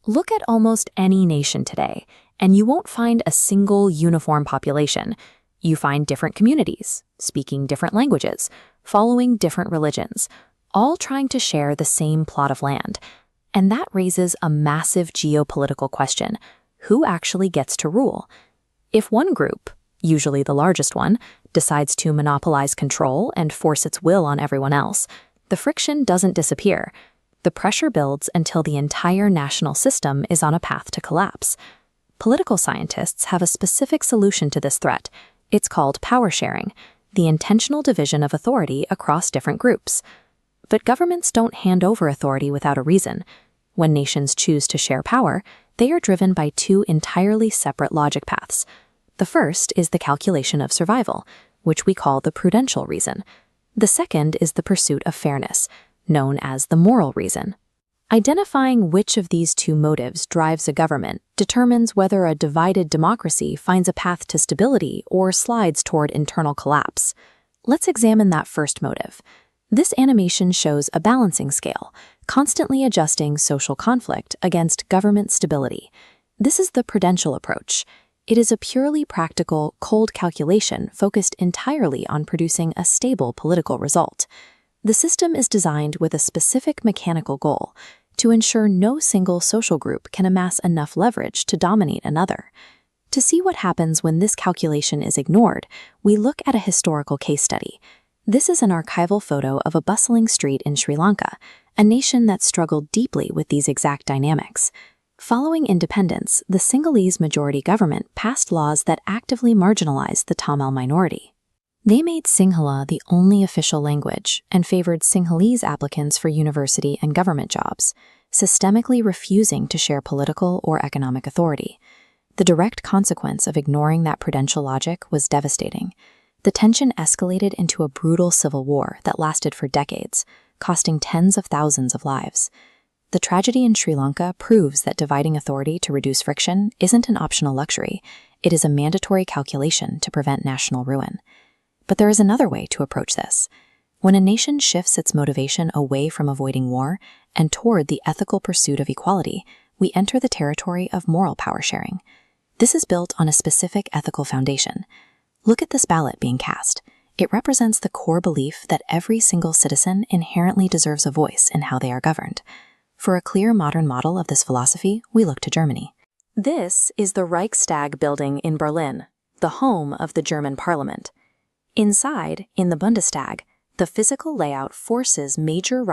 Look at almost any nation today, and you won't find a single uniform population. You find different communities, speaking different languages, following different religions, all trying to share the same plot of land. And that raises a massive geopolitical question: who actually gets to rule? If one group, usually the largest one, decides to monopolize control and force its will on everyone else, the friction doesn't disappear. The pressure builds until the entire national system is on a path to collapse. Political scientists have a specific solution to this threat. It's called power sharing, the intentional division of authority across different groups. But governments don't hand over authority without a reason. When nations choose to share power, they are driven by two entirely separate logic paths. The first is the calculation of survival, which we call the prudential reason. The second is the pursuit of fairness, known as the moral reason. Identifying which of these two motives drives a government determines whether a divided democracy finds a path to stability or slides toward internal collapse. Let's examine that first motive. This animation shows a balancing scale, constantly adjusting social conflict against government stability. This is the prudential approach. It is a purely practical, cold calculation focused entirely on producing a stable political result. The system is designed with a specific mechanical goal: to ensure no single social group can amass enough leverage to dominate another. To see what happens when this calculation is ignored, we look at a historical case study. This is an archival photo of a bustling street in Sri Lanka, a nation that struggled deeply with these exact dynamics. Following independence, the Sinhalese majority government passed laws that actively marginalized the Tamil minority. They made Sinhala the only official language and favored Sinhalese applicants for university and government jobs, systemically refusing to share political or economic authority. The direct consequence of ignoring that prudential logic was devastating. The tension escalated into a brutal civil war that lasted for decades, costing tens of thousands of lives. The tragedy in Sri Lanka proves that dividing authority to reduce friction isn't an optional luxury. It is a mandatory calculation to prevent national ruin. But there is another way to approach this. When a nation shifts its motivation away from avoiding war and toward the ethical pursuit of equality, we enter the territory of moral power sharing. This is built on a specific ethical foundation. Look at this ballot being cast. It represents the core belief that every single citizen inherently deserves a voice in how they are governed. For a clear modern model of this philosophy, we look to Germany. This is the Reichstag building in Berlin, the home of the German parliament. Inside, in the Bundestag, the physical layout forces major